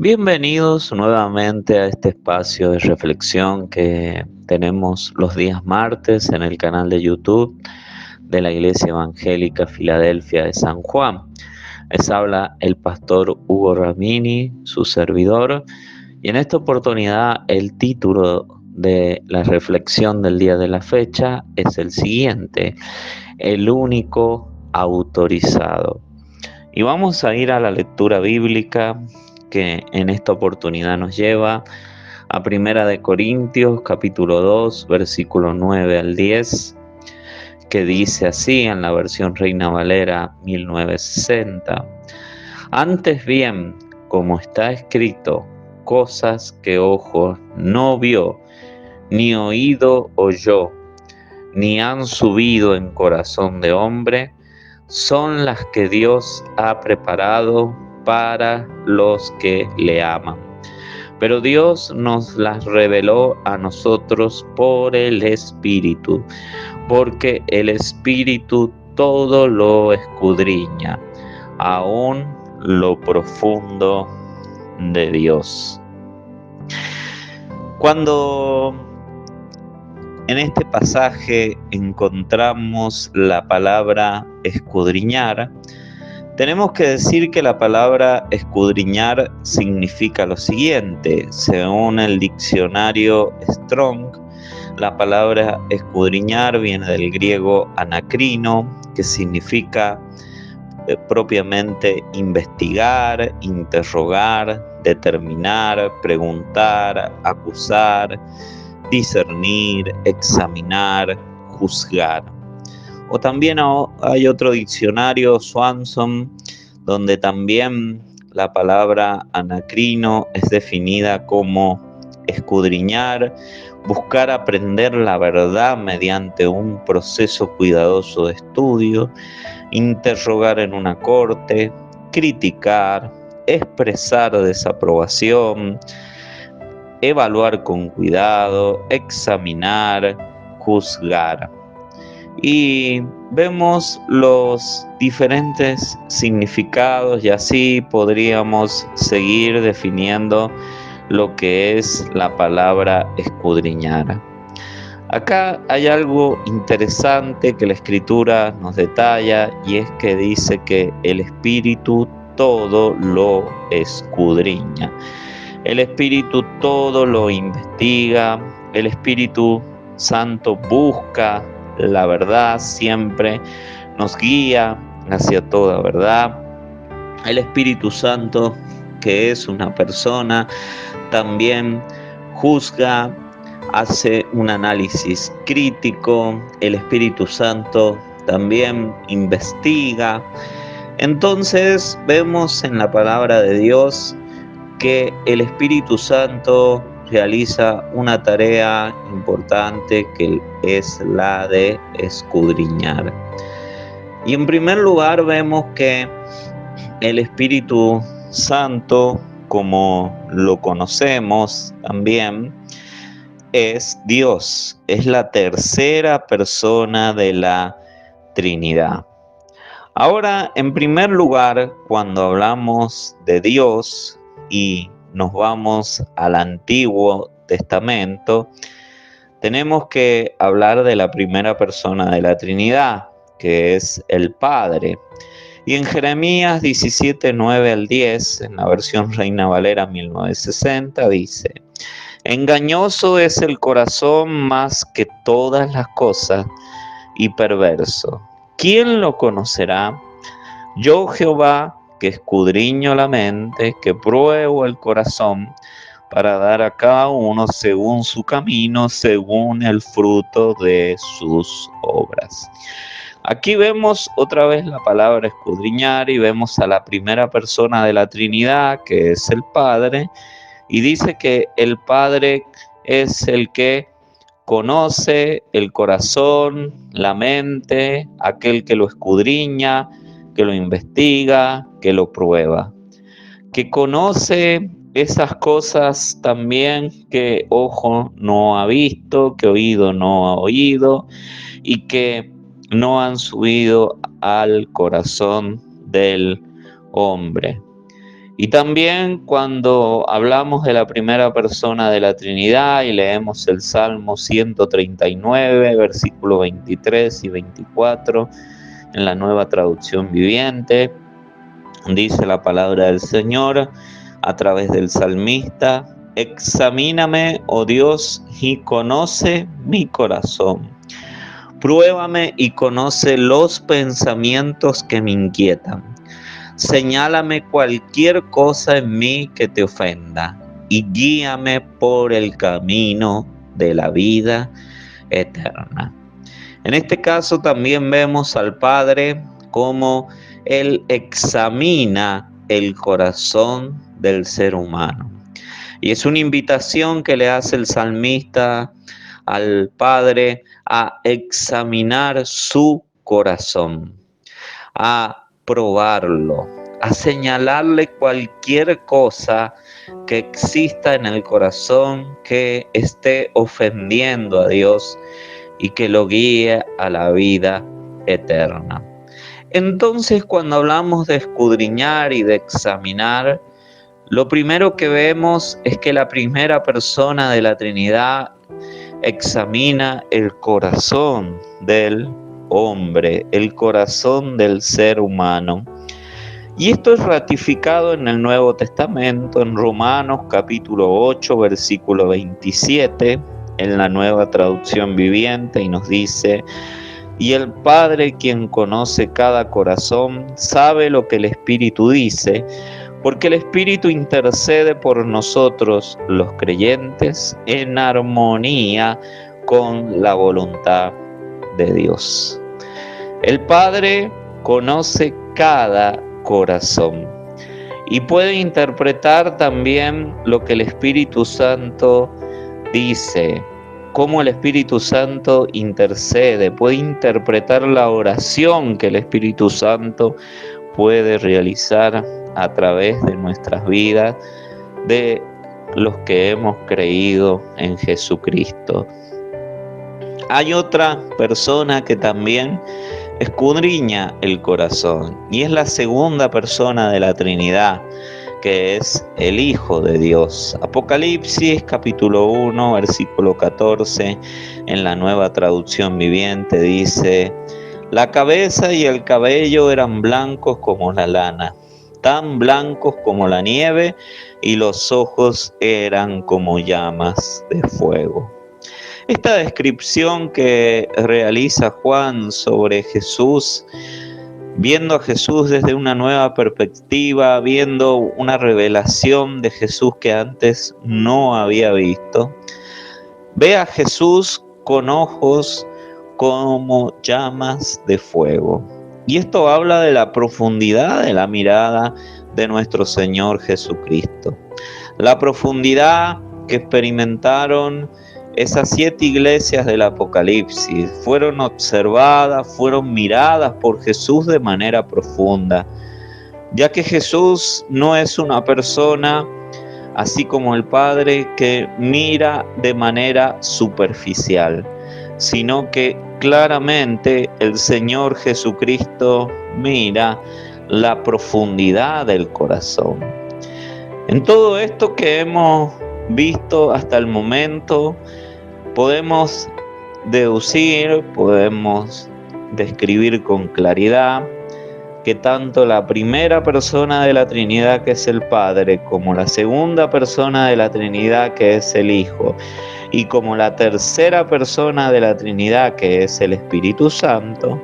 Bienvenidos nuevamente a este espacio de reflexión que tenemos los días martes en el canal de YouTube de la Iglesia Evangélica Filadelfia de San Juan. Les habla el pastor Hugo Ramini, su servidor, y en esta oportunidad el título de la reflexión del día de la fecha es el siguiente: el único autorizado. Y vamos a ir a la lectura bíblica que en esta oportunidad nos lleva a Primera de Corintios, capítulo 2, versículo 9 al 10, que dice así en la versión Reina Valera 1960. Antes bien, como está escrito, cosas que ojo no vio, ni oído oyó, ni han subido en corazón de hombre, son las que Dios ha preparado para los que le aman. Pero Dios nos las reveló a nosotros por el Espíritu, porque el Espíritu todo lo escudriña, aún lo profundo de Dios. Cuando en este pasaje encontramos la palabra escudriñar, tenemos que decir que la palabra escudriñar significa lo siguiente. Según el diccionario Strong, la palabra escudriñar viene del griego anacrino, que significa propiamente investigar, interrogar, determinar, preguntar, acusar, discernir, examinar, juzgar. O también hay otro diccionario, Swanson, donde también la palabra anacrino es definida como escudriñar, buscar aprender la verdad mediante un proceso cuidadoso de estudio, interrogar en una corte, criticar, expresar desaprobación, evaluar con cuidado, examinar, juzgar. Y vemos los diferentes significados y así podríamos seguir definiendo lo que es la palabra escudriñar. Acá hay algo interesante que la Escritura nos detalla, y es que dice que el Espíritu todo lo escudriña. El Espíritu todo lo investiga, el Espíritu Santo busca la verdad, siempre nos guía hacia toda verdad. El Espíritu Santo, que es una persona, también juzga, hace un análisis crítico. El Espíritu Santo también investiga. Entonces vemos en la palabra de Dios que el Espíritu Santo realiza una tarea importante, que es la de escudriñar. Y en primer lugar vemos que el Espíritu Santo, como lo conocemos también, es Dios, es la tercera persona de la Trinidad. Ahora, en primer lugar, cuando hablamos de Dios y nos vamos al Antiguo Testamento, tenemos que hablar de la primera persona de la Trinidad, que es el Padre. Y en Jeremías 17, 9 al 10, en la versión Reina Valera 1960, dice: engañoso es el corazón más que todas las cosas y perverso. ¿Quién lo conocerá? Yo, Jehová, que escudriño la mente, que pruebo el corazón, para dar a cada uno según su camino, según el fruto de sus obras. Aquí vemos otra vez la palabra escudriñar y vemos a la primera persona de la Trinidad, que es el Padre, y dice que el Padre es el que conoce el corazón, la mente, aquel que lo escudriña, que lo investiga, que lo prueba, que conoce esas cosas también que ojo no ha visto, que oído no ha oído y que no han subido al corazón del hombre. Y también cuando hablamos de la primera persona de la Trinidad y leemos el Salmo 139, versículos 23 y 24, en la Nueva Traducción Viviente, dice la palabra del Señor a través del salmista: examíname, oh Dios, y conoce mi corazón. Pruébame y conoce los pensamientos que me inquietan. Señálame cualquier cosa en mí que te ofenda y guíame por el camino de la vida eterna. En este caso también vemos al Padre como Él examina el corazón del ser humano. Y es una invitación que le hace el salmista al Padre a examinar su corazón, a probarlo, a señalarle cualquier cosa que exista en el corazón que esté ofendiendo a Dios y que lo guíe a la vida eterna. Entonces, cuando hablamos de escudriñar y de examinar, lo primero que vemos es que la primera persona de la Trinidad examina el corazón del hombre, el corazón del ser humano. Y esto es ratificado en el Nuevo Testamento, en Romanos capítulo 8, versículo 27, en la Nueva Traducción Viviente, y nos dice: y el Padre, quien conoce cada corazón, sabe lo que el Espíritu dice, porque el Espíritu intercede por nosotros, los creyentes, en armonía con la voluntad de Dios. El Padre conoce cada corazón y puede interpretar también lo que el Espíritu Santo dice, cómo el Espíritu Santo intercede, puede interpretar la oración que el Espíritu Santo puede realizar a través de nuestras vidas, de los que hemos creído en Jesucristo. Hay otra persona que también escudriña el corazón, y es la segunda persona de la Trinidad, que es el Hijo de Dios. Apocalipsis capítulo 1, versículo 14, en la Nueva Traducción Viviente dice: la cabeza y el cabello eran blancos como la lana, tan blancos como la nieve, y los ojos eran como llamas de fuego. Esta descripción que realiza Juan sobre Jesús, viendo a Jesús desde una nueva perspectiva, viendo una revelación de Jesús que antes no había visto, ve a Jesús con ojos como llamas de fuego. Y esto habla de la profundidad de la mirada de nuestro Señor Jesucristo. La profundidad que experimentaron esas 7 iglesias del Apocalipsis fueron observadas, fueron miradas por Jesús de manera profunda, ya que Jesús no es una persona, así como el Padre, que mira de manera superficial, sino que claramente el Señor Jesucristo mira la profundidad del corazón. En todo esto que hemos visto hasta el momento, podemos deducir, podemos describir con claridad que tanto la primera persona de la Trinidad, que es el Padre, como la segunda persona de la Trinidad, que es el Hijo, y como la tercera persona de la Trinidad, que es el Espíritu Santo,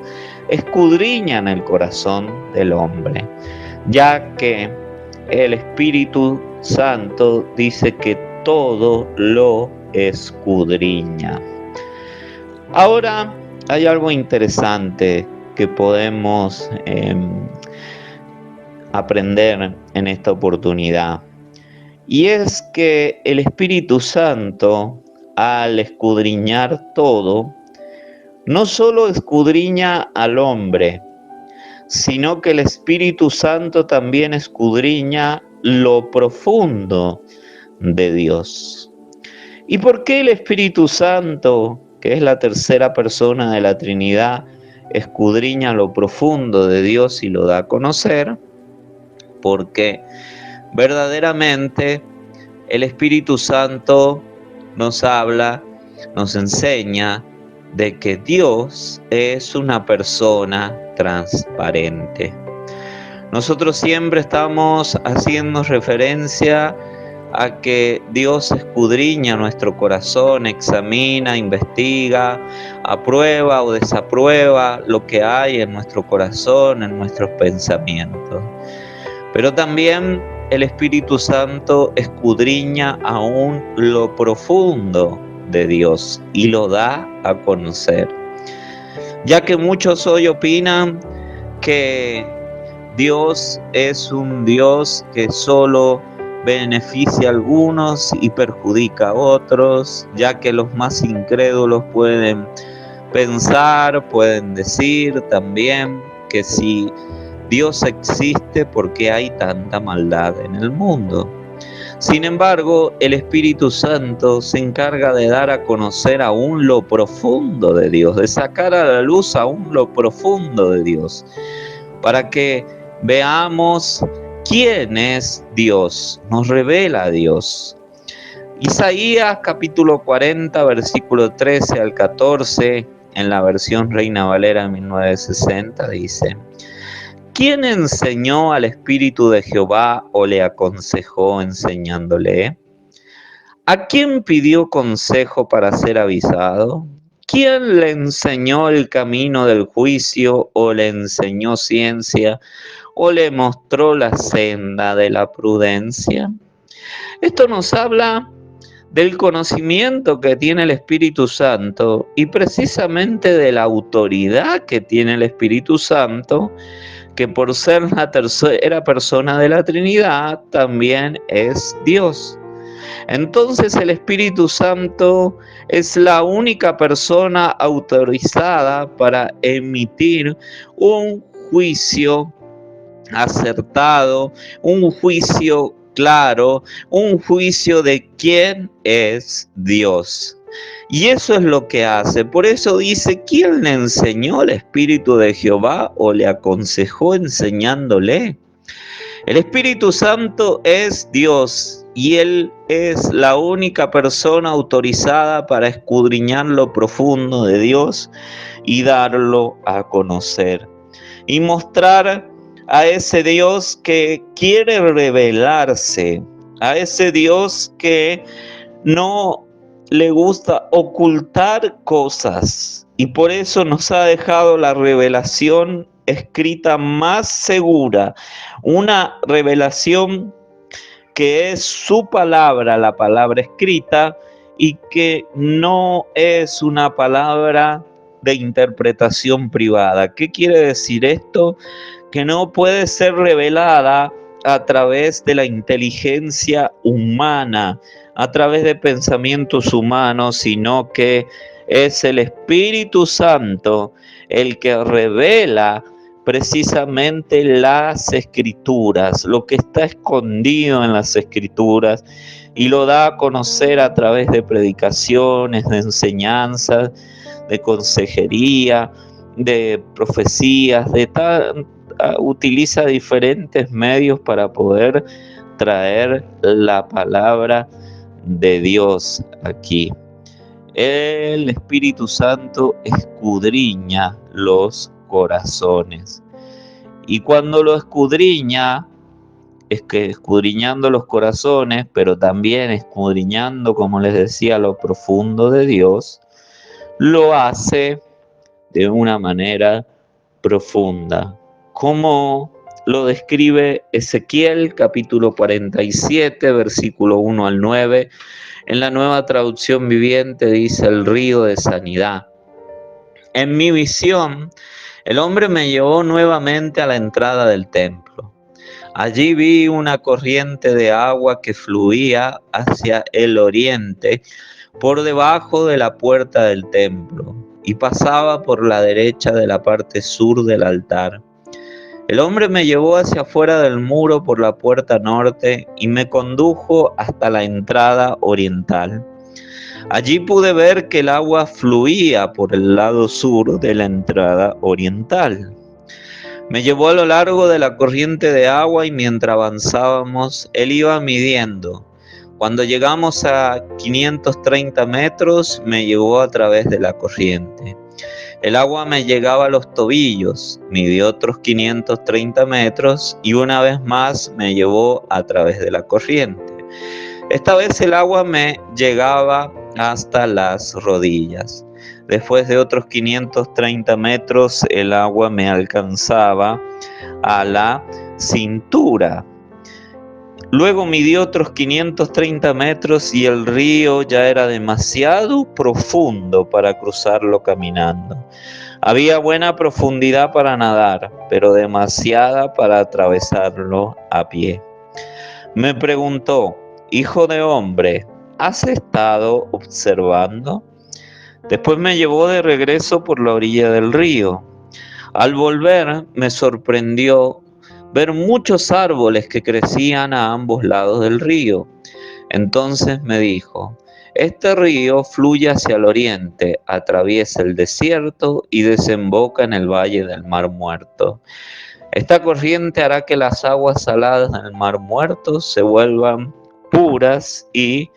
escudriñan el corazón del hombre, ya que el Espíritu Santo dice que todo lo escudriña. Ahora hay algo interesante que podemos aprender en esta oportunidad, y es que el Espíritu Santo, al escudriñar todo, no solo escudriña al hombre, sino que el Espíritu Santo también escudriña lo profundo de Dios. ¿Y por qué el Espíritu Santo, que es la tercera persona de la Trinidad, escudriña lo profundo de Dios y lo da a conocer? Porque Verdaderamente, el Espíritu Santo nos habla, nos enseña de que Dios es una persona transparente. Nosotros siempre estamos haciendo referencia a que Dios escudriña nuestro corazón, examina, investiga, aprueba o desaprueba lo que hay en nuestro corazón, en nuestros pensamientos. Pero también el Espíritu Santo escudriña aún lo profundo de Dios y lo da a conocer. Ya que muchos hoy opinan que Dios es un Dios que solo beneficia a algunos y perjudica a otros, ya que los más incrédulos pueden pensar, pueden decir también que si Dios existe, ¿por qué hay tanta maldad en el mundo? Sin embargo, el Espíritu Santo se encarga de dar a conocer aún lo profundo de Dios, de sacar a la luz aún lo profundo de Dios, para que veamos quién es Dios, nos revela a Dios. Isaías capítulo 40, versículo 13 al 14, en la versión Reina Valera 1960, dice: ¿Quién enseñó al Espíritu de Jehová o le aconsejó enseñándole? ¿A quién pidió consejo para ser avisado? ¿Quién le enseñó el camino del juicio o le enseñó ciencia o le mostró la senda de la prudencia? Esto nos habla del conocimiento que tiene el Espíritu Santo y precisamente de la autoridad que tiene el Espíritu Santo, que por ser la tercera persona de la Trinidad también es Dios. Entonces el Espíritu Santo es la única persona autorizada para emitir un juicio acertado, un juicio claro, un juicio de quién es Dios. Y eso es lo que hace. Por eso dice: ¿quién le enseñó el Espíritu de Jehová o le aconsejó enseñándole? El Espíritu Santo es Dios y Él es la única persona autorizada para escudriñar lo profundo de Dios y darlo a conocer. Y mostrar a ese Dios que quiere revelarse, a ese Dios que no le gusta ocultar cosas, y por eso nos ha dejado la revelación escrita más segura, una revelación que es su palabra, la palabra escrita, y que no es una palabra de interpretación privada. ¿Qué quiere decir esto? Que no puede ser revelada a través de la inteligencia humana, a través de pensamientos humanos, sino que es el Espíritu Santo el que revela precisamente las Escrituras, lo que está escondido en las Escrituras, y lo da a conocer a través de predicaciones, de enseñanzas, de consejería, de profecías, utiliza diferentes medios para poder traer la palabra de Dios aquí. El Espíritu Santo escudriña los corazones. Y cuando lo escudriña, es que escudriñando los corazones, pero también escudriñando, como les decía, lo profundo de Dios, lo hace de una manera profunda. Como lo describe Ezequiel capítulo 47, versículo 1 al 9. En la Nueva Traducción Viviente dice: el río de sanidad. En mi visión, el hombre me llevó nuevamente a la entrada del templo. Allí vi una corriente de agua que fluía hacia el oriente por debajo de la puerta del templo y pasaba por la derecha de la parte sur del altar. El hombre me llevó hacia afuera del muro por la puerta norte y me condujo hasta la entrada oriental. Allí pude ver que el agua fluía por el lado sur de la entrada oriental. Me llevó a lo largo de la corriente de agua y mientras avanzábamos, él iba midiendo. Cuando llegamos a 530 metros, me llevó a través de la corriente. El agua me llegaba a los tobillos, midió otros 530 metros y una vez más me llevó a través de la corriente. Esta vez el agua me llegaba hasta las rodillas. Después de otros 530 metros, el agua me alcanzaba a la cintura. Luego midió otros 530 metros y el río ya era demasiado profundo para cruzarlo caminando. Había buena profundidad para nadar, pero demasiada para atravesarlo a pie. Me preguntó: hijo de hombre, ¿has estado observando? Después me llevó de regreso por la orilla del río. Al volver me sorprendió ver muchos árboles que crecían a ambos lados del río. Entonces me dijo: este río fluye hacia el oriente, atraviesa el desierto y desemboca en el valle del Mar Muerto. Esta corriente hará que las aguas saladas del Mar Muerto se vuelvan puras y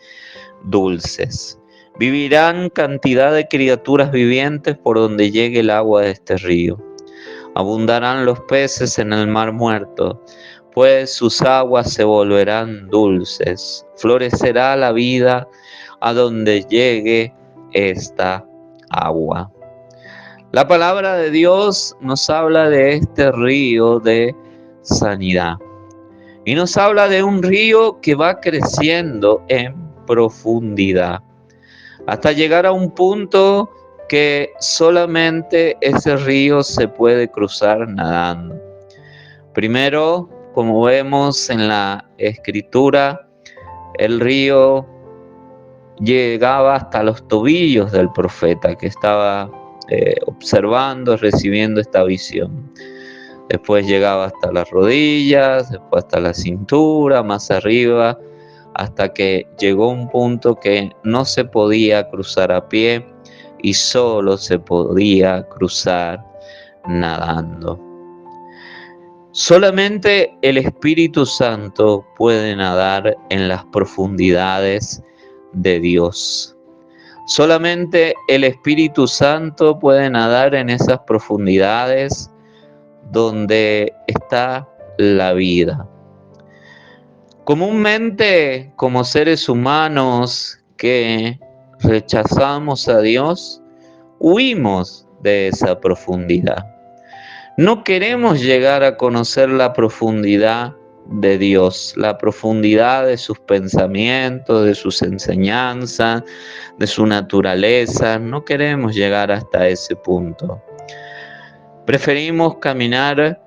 dulces. Vivirán cantidad de criaturas vivientes por donde llegue el agua de este río. Abundarán los peces en el Mar Muerto, pues sus aguas se volverán dulces. Florecerá la vida a donde llegue esta agua. La palabra de Dios nos habla de este río de sanidad. Y nos habla de un río que va creciendo en profundidad, hasta llegar a un punto que solamente ese río se puede cruzar nadando. Primero, como vemos en la escritura, el río llegaba hasta los tobillos del profeta que estaba observando, recibiendo esta visión. Después llegaba hasta las rodillas, después hasta la cintura, más arriba, hasta que llegó un punto que no se podía cruzar a pie y solo se podía cruzar nadando. Solamente el Espíritu Santo puede nadar en las profundidades de Dios. Solamente el Espíritu Santo puede nadar en esas profundidades donde está la vida. Comúnmente, como seres humanos que rechazamos a Dios, huimos de esa profundidad. No queremos llegar a conocer la profundidad de Dios, la profundidad de sus pensamientos, de sus enseñanzas, de su naturaleza. No queremos llegar hasta ese punto. Preferimos caminar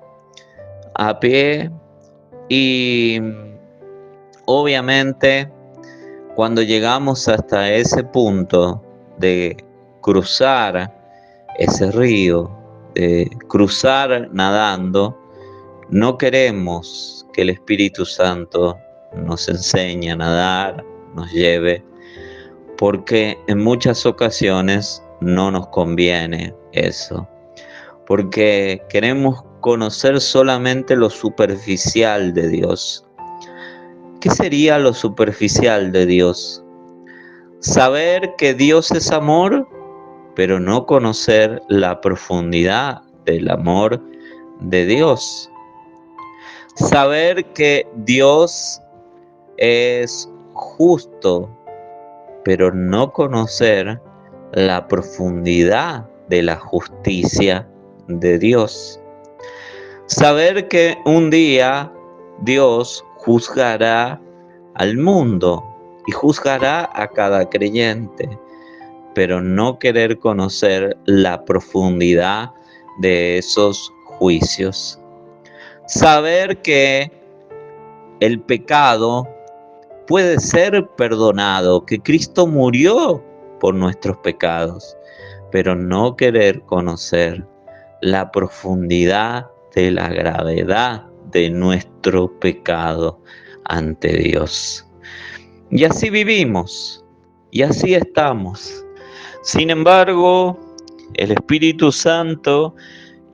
a pie y obviamente cuando llegamos hasta ese punto de cruzar ese río, de cruzar nadando, no queremos que el Espíritu Santo nos enseñe a nadar, nos lleve, porque en muchas ocasiones no nos conviene eso, porque queremos conocer solamente lo superficial de Dios. ¿Qué sería lo superficial de Dios? Saber que Dios es amor, pero no conocer la profundidad del amor de Dios. Saber que Dios es justo, pero no conocer la profundidad de la justicia de Dios. Saber que un día Dios juzgará al mundo y juzgará a cada creyente, pero no querer conocer la profundidad de esos juicios. Saber que el pecado puede ser perdonado, que Cristo murió por nuestros pecados, pero no querer conocer la profundidad de la gravedad de nuestro pecado ante Dios. Y así vivimos, y así estamos. Sin embargo, el Espíritu Santo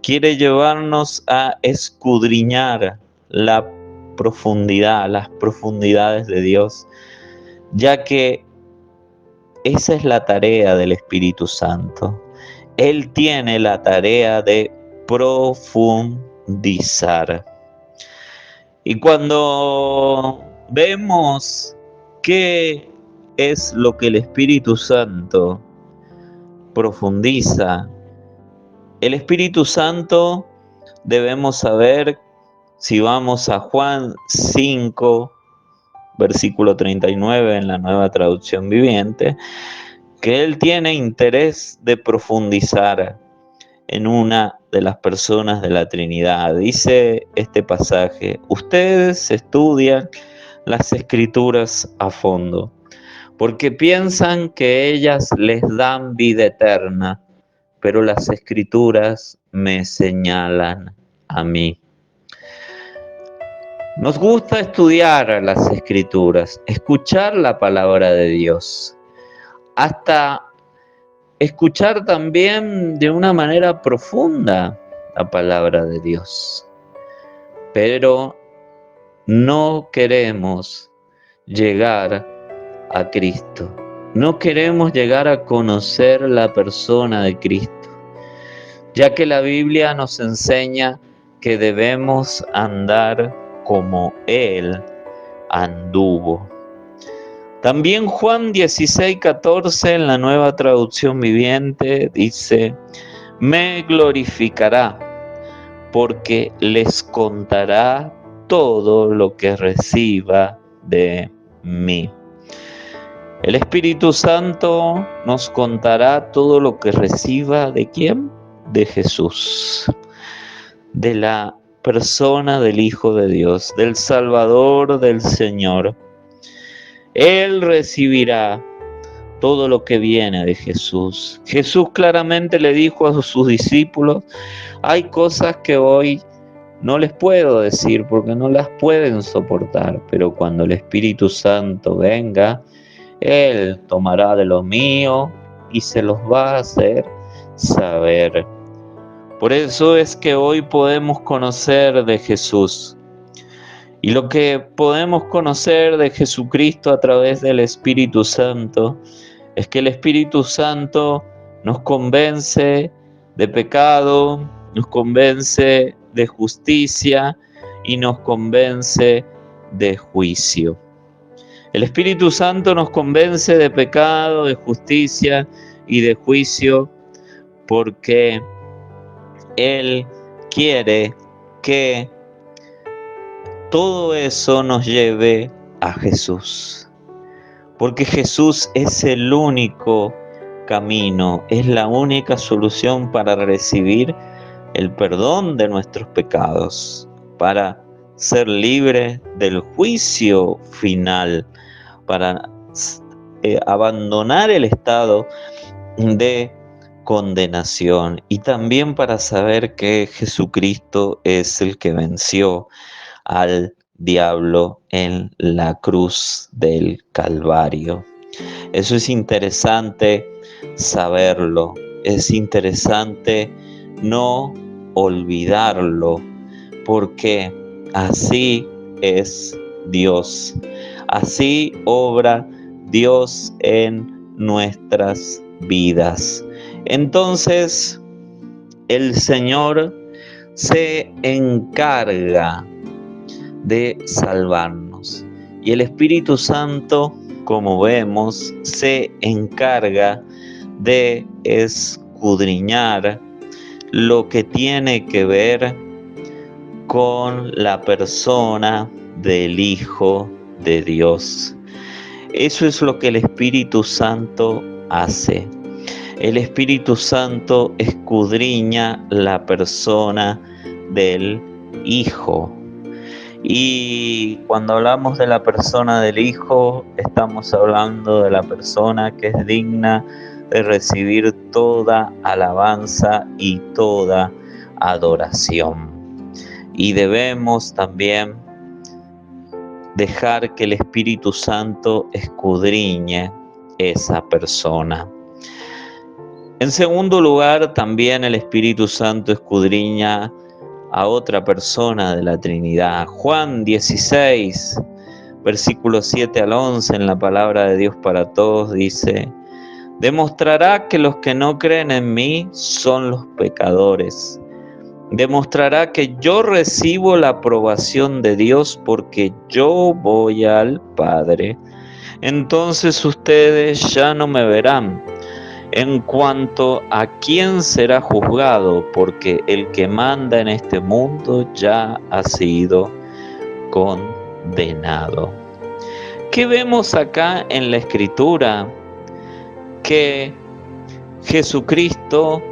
quiere llevarnos a escudriñar la profundidad, las profundidades de Dios, ya que esa es la tarea del Espíritu Santo. Él tiene la tarea de profundizar. Y cuando vemos qué es lo que el Espíritu Santo profundiza, el Espíritu Santo debemos saber, si vamos a Juan 5, versículo 39 en la Nueva Traducción Viviente, que Él tiene interés de profundizar en una de las personas de la Trinidad. Dice este pasaje: ustedes estudian las Escrituras a fondo, porque piensan que ellas les dan vida eterna, pero las Escrituras me señalan a mí. Nos gusta estudiar las Escrituras, escuchar la palabra de Dios, hasta escuchar también de una manera profunda la palabra de Dios. Pero no queremos llegar a Cristo. No queremos llegar a conocer la persona de Cristo, ya que la Biblia nos enseña que debemos andar como Él anduvo. También Juan 16:14 en la Nueva Traducción Viviente dice: me glorificará, porque les contará todo lo que reciba de mí. El Espíritu Santo nos contará todo lo que reciba ¿de quién? De Jesús, de la persona del Hijo de Dios, del Salvador, del Señor. Él recibirá todo lo que viene de Jesús. Jesús claramente le dijo a sus discípulos: hay cosas que hoy no les puedo decir porque no las pueden soportar, pero cuando el Espíritu Santo venga, Él tomará de lo mío y se los va a hacer saber. Por eso es que hoy podemos conocer de Jesús. Y lo que podemos conocer de Jesucristo a través del Espíritu Santo es que el Espíritu Santo nos convence de pecado, nos convence de justicia y nos convence de juicio. El Espíritu Santo nos convence de pecado, de justicia y de juicio porque Él quiere que todo eso nos lleve a Jesús, porque Jesús es el único camino, es la única solución para recibir el perdón de nuestros pecados, para ser libre del juicio final, para abandonar el estado de condenación y también para saber que Jesucristo es el que venció al diablo en la cruz del Calvario. Eso es interesante saberlo, es interesante no olvidarlo, porque así es Dios, así obra Dios en nuestras vidas. Entonces, el Señor se encarga de salvarnos. Y el Espíritu Santo, como vemos, se encarga de escudriñar lo que tiene que ver con la persona del Hijo de Dios. Eso es lo que el Espíritu Santo hace. El Espíritu Santo escudriña la persona del Hijo. Y cuando hablamos de la persona del Hijo, estamos hablando de la persona que es digna de recibir toda alabanza y toda adoración. Y debemos también dejar que el Espíritu Santo escudriñe esa persona. En segundo lugar, también el Espíritu Santo escudriña a otra persona de la Trinidad. Juan 16, versículos 7 al 11, en la palabra de Dios para todos, dice: demostrará que los que no creen en mí son los pecadores. Demostrará que yo recibo la aprobación de Dios porque yo voy al Padre. Entonces ustedes ya no me verán en cuanto a quién será juzgado, porque el que manda en este mundo ya ha sido condenado. ¿Qué vemos acá en la Escritura? Que Jesucristo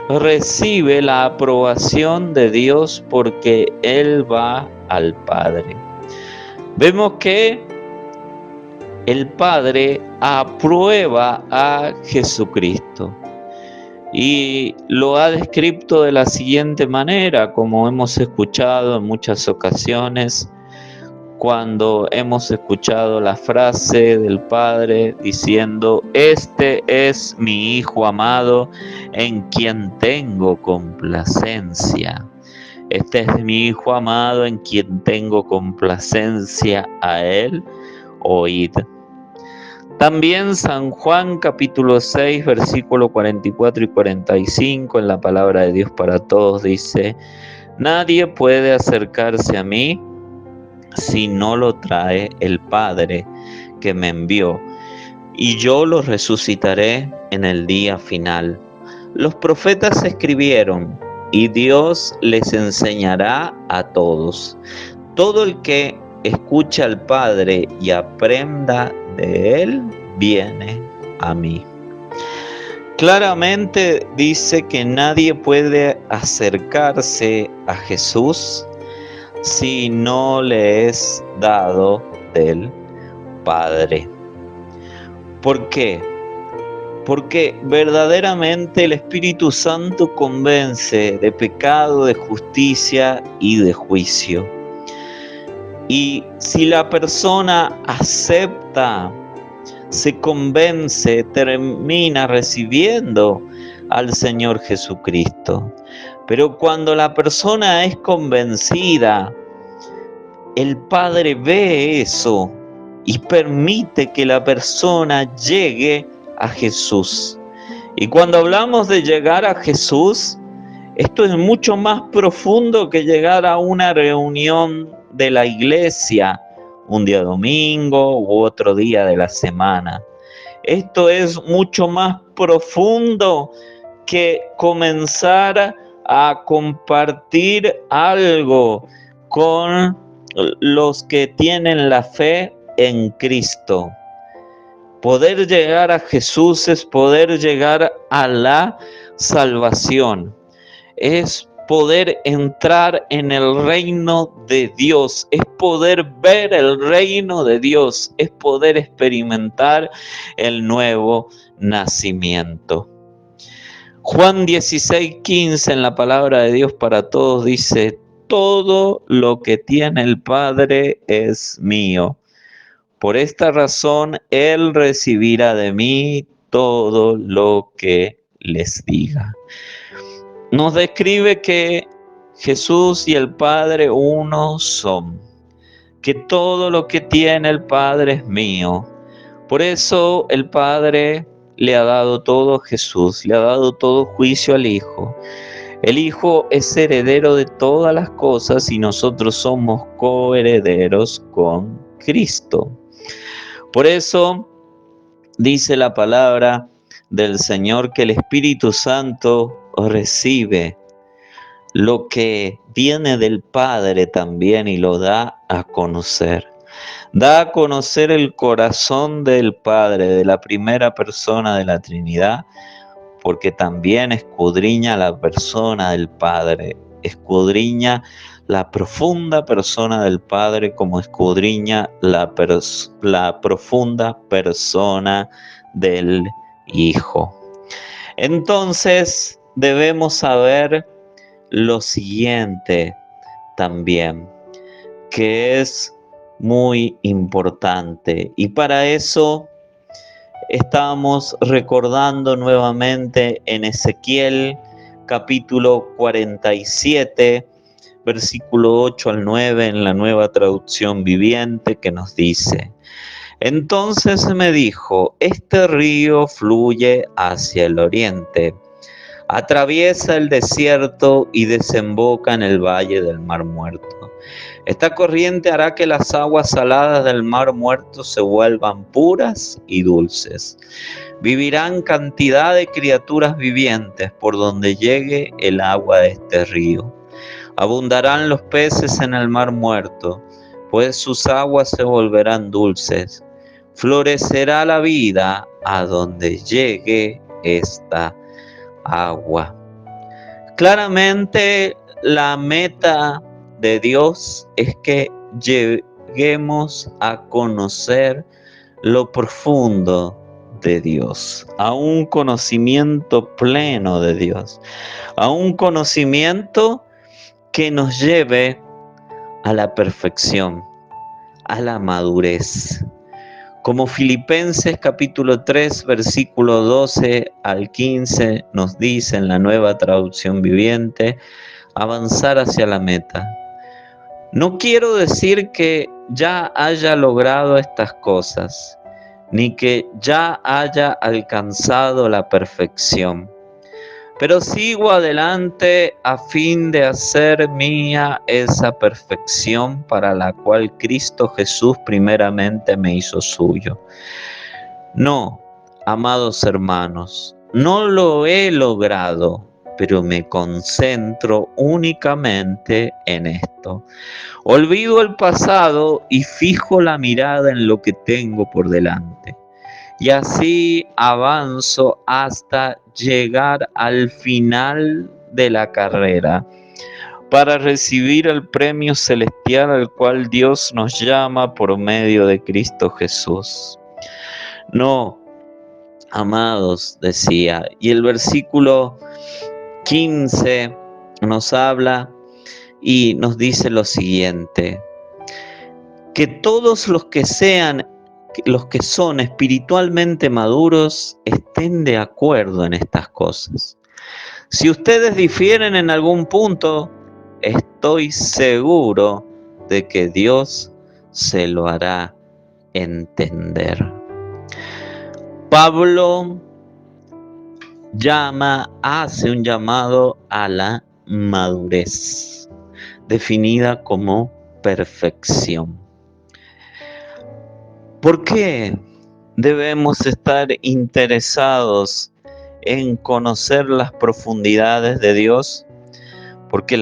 recibe la aprobación de Dios porque Él va al Padre. Vemos que el Padre aprueba a Jesucristo y lo ha descrito de la siguiente manera, como hemos escuchado en muchas ocasiones, cuando hemos escuchado la frase del Padre diciendo: este es mi Hijo amado en quien tengo complacencia. Este es mi Hijo amado en quien tengo complacencia, a Él oíd. También San Juan capítulo 6, versículo 44 y 45, en la palabra de Dios para todos, dice: nadie puede acercarse a mí si no lo trae el Padre que me envió, y yo lo resucitaré en el día final. Los profetas escribieron, y Dios les enseñará a todos. Todo el que escucha al Padre y aprenda de Él, viene a mí. Claramente dice que nadie puede acercarse a Jesús si no le es dado del Padre. ¿Por qué? Porque verdaderamente el Espíritu Santo convence de pecado, de justicia y de juicio. Y si la persona acepta, se convence, termina recibiendo al Señor Jesucristo. Pero cuando la persona es convencida, el Padre ve eso y permite que la persona llegue a Jesús. Y cuando hablamos de llegar a Jesús, esto es mucho más profundo que llegar a una reunión de la iglesia, un día domingo u otro día de la semana. Esto es mucho más profundo que comenzar a compartir algo con los que tienen la fe en Cristo. Poder llegar a Jesús es poder llegar a la salvación. Es poder entrar en el reino de Dios, es poder ver el reino de Dios, es poder experimentar el nuevo nacimiento. Juan 16:15, en la palabra de Dios para todos, dice: todo lo que tiene el Padre es mío. Por esta razón Él recibirá de mí todo lo que les diga. Nos describe que Jesús y el Padre uno son, que todo lo que tiene el Padre es mío. Por eso el Padre le ha dado todo a Jesús, le ha dado todo juicio al Hijo. El Hijo es heredero de todas las cosas y nosotros somos coherederos con Cristo. Por eso dice la palabra del Señor que el Espíritu Santo recibe lo que viene del Padre también y lo da a conocer. Da a conocer el corazón del Padre, de la primera persona de la Trinidad, porque también escudriña la persona del Padre, escudriña la profunda persona del Padre como escudriña la profunda persona del Hijo. Entonces debemos saber lo siguiente también, que es muy importante, y para eso Estamos recordando nuevamente en Ezequiel capítulo 47, versículo 8 al 9 en la Nueva Traducción Viviente, que nos dice: Entonces me dijo, este río fluye hacia el oriente, atraviesa el desierto y desemboca en el valle del Mar Muerto. Esta corriente hará que las aguas saladas del Mar Muerto se vuelvan puras y dulces. Vivirán cantidad de criaturas vivientes por donde llegue el agua de este río. Abundarán los peces en el Mar Muerto, pues sus aguas se volverán dulces. Florecerá la vida a donde llegue esta agua. Claramente la meta de Dios es que lleguemos a conocer lo profundo de Dios, a un conocimiento pleno de Dios, a un conocimiento que nos lleve a la perfección, a la madurez. Como Filipenses capítulo 3, versículo 12 al 15 nos dice en la Nueva Traducción Viviente, avanzar hacia la meta. No quiero decir que ya haya logrado estas cosas, ni que ya haya alcanzado la perfección, pero sigo adelante a fin de hacer mía esa perfección para la cual Cristo Jesús primeramente me hizo suyo. No, amados hermanos, no lo he logrado, pero me concentro únicamente en esto. Olvido el pasado y fijo la mirada en lo que tengo por delante. Y así avanzo hasta llegar al final de la carrera para recibir el premio celestial al cual Dios nos llama por medio de Cristo Jesús. No, amados, decía. Y el versículo 15 nos habla y nos dice lo siguiente: que todos los que son espiritualmente maduros estén de acuerdo en estas cosas. Si ustedes difieren en algún punto, estoy seguro de que Dios se lo hará entender. Pablo hace un llamado a la madurez, definida como perfección. ¿Por qué debemos estar interesados en conocer las profundidades de Dios? Porque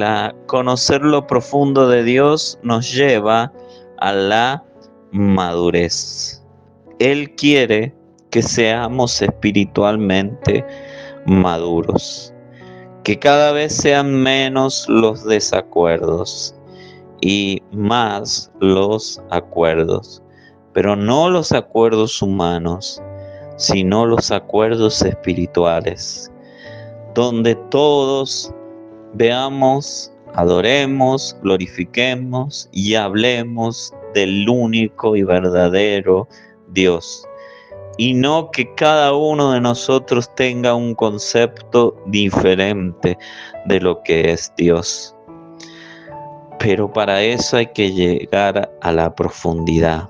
conocer lo profundo de Dios nos lleva a la madurez. Él quiere que seamos espiritualmente maduros, que cada vez sean menos los desacuerdos y más los acuerdos. Pero no los acuerdos humanos, sino los acuerdos espirituales, donde todos veamos, adoremos, glorifiquemos y hablemos del único y verdadero Dios. Y no que cada uno de nosotros tenga un concepto diferente de lo que es Dios. Pero para eso hay que llegar a la profundidad.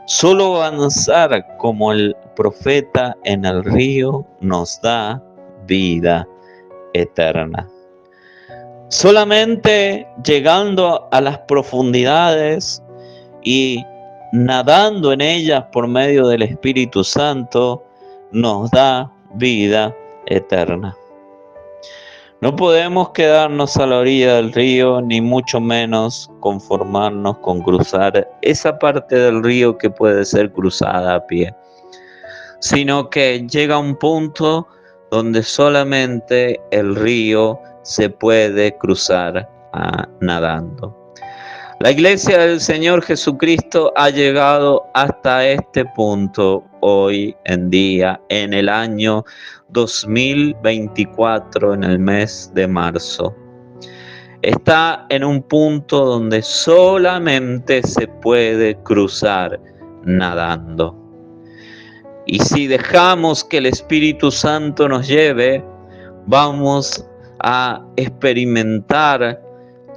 Solo avanzar como el profeta en el río nos da vida eterna. Solamente llegando a las profundidades y nadando en ellas por medio del Espíritu Santo nos da vida eterna. No podemos quedarnos a la orilla del río, ni mucho menos conformarnos con cruzar esa parte del río que puede ser cruzada a pie, sino que llega un punto donde solamente el río se puede cruzar nadando. La Iglesia del Señor Jesucristo ha llegado hasta este punto hoy en día, en el año 2024, en el mes de marzo. Está en un punto donde solamente se puede cruzar nadando. Y si dejamos que el Espíritu Santo nos lleve, vamos a experimentar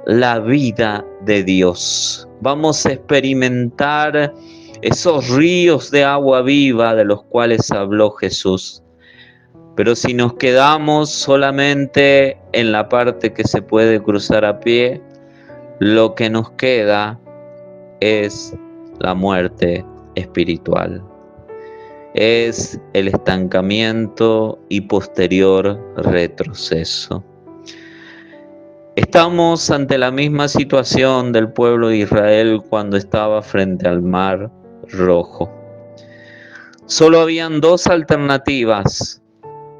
la vida de Dios. Vamos a experimentar esos ríos de agua viva de los cuales habló Jesús. Pero si nos quedamos solamente en la parte que se puede cruzar a pie, lo que nos queda es la muerte espiritual. Es el estancamiento y posterior retroceso. Estamos ante la misma situación del pueblo de Israel cuando estaba frente al Mar Rojo. Solo habían dos alternativas: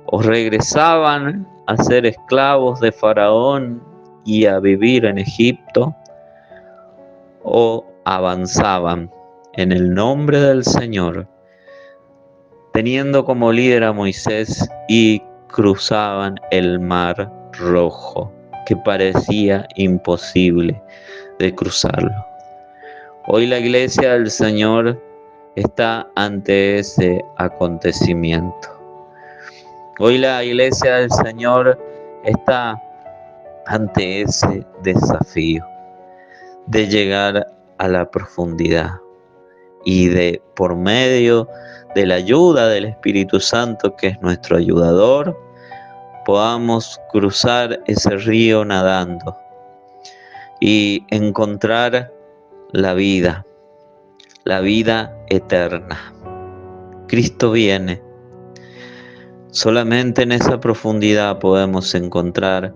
o regresaban a ser esclavos de Faraón y a vivir en Egipto, o avanzaban en el nombre del Señor, teniendo como líder a Moisés, y cruzaban el Mar Rojo, que parecía imposible de cruzarlo. Hoy la Iglesia del Señor está ante ese acontecimiento. Hoy la Iglesia del Señor está ante ese desafío de llegar a la profundidad y de, por medio de la ayuda del Espíritu Santo, que es nuestro ayudador, podamos cruzar ese río nadando y encontrar la vida eterna. Cristo viene. Solamente en esa profundidad podemos encontrar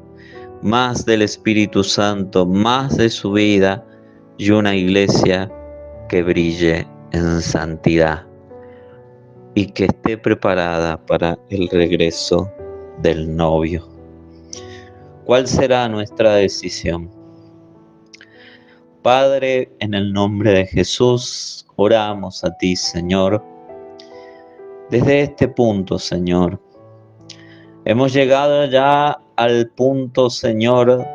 más del Espíritu Santo, más de su vida, y una iglesia que brille en santidad y que esté preparada para el regreso del novio. ¿Cuál será nuestra decisión? Padre, en el nombre de Jesús, oramos a ti, Señor. Desde este punto, Señor, hemos llegado ya al punto, Señor,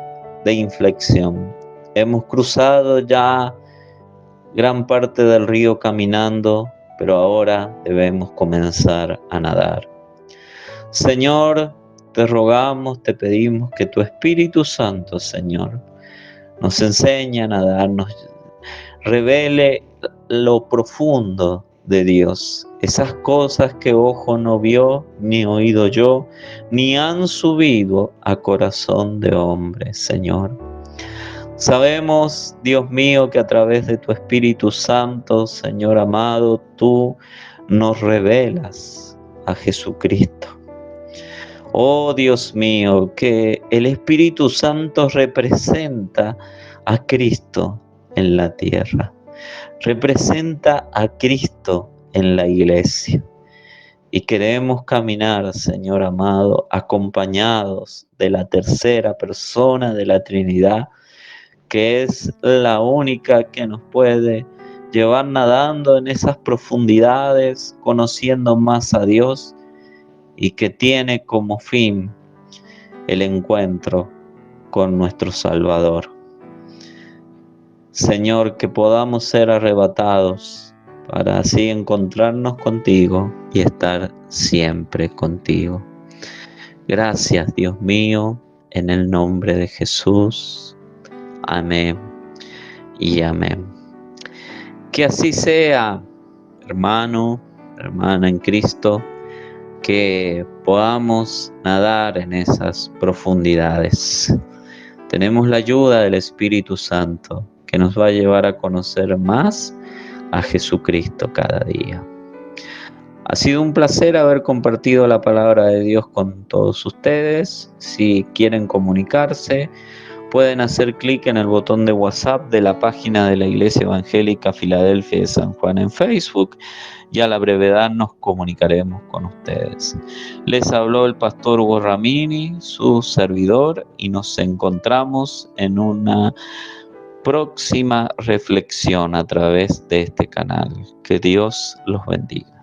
de inflexión. Hemos cruzado ya gran parte del río caminando, pero ahora debemos comenzar a nadar. Señor, te rogamos, te pedimos que tu Espíritu Santo, Señor, nos enseñe a nadar, nos revele lo profundo de Dios, esas cosas que ojo no vio, ni oído oyó, ni han subido a corazón de hombre, Señor. Sabemos, Dios mío, que a través de tu Espíritu Santo, Señor amado, tú nos revelas a Jesucristo. Oh Dios mío, que el Espíritu Santo representa a Cristo en la tierra, representa a Cristo en la iglesia. Y queremos caminar, Señor amado, acompañados de la tercera persona de la Trinidad, que es la única que nos puede llevar nadando en esas profundidades, conociendo más a Dios, y que tiene como fin el encuentro con nuestro Salvador. Señor, que podamos ser arrebatados para así encontrarnos contigo y estar siempre contigo. Gracias, Dios mío, en el nombre de Jesús. Amén y amén. Que así sea, hermano, hermana en Cristo, que podamos nadar en esas profundidades. Tenemos la ayuda del Espíritu Santo, que nos va a llevar a conocer más a Jesucristo cada día. Ha sido un placer haber compartido la palabra de Dios con todos ustedes. Si quieren comunicarse, pueden hacer clic en el botón de WhatsApp de la página de la Iglesia Evangélica Filadelfia de San Juan en Facebook, y a la brevedad nos comunicaremos con ustedes. Les habló el pastor Hugo Ramini, su servidor, y nos encontramos en una próxima reflexión a través de este canal. Que Dios los bendiga.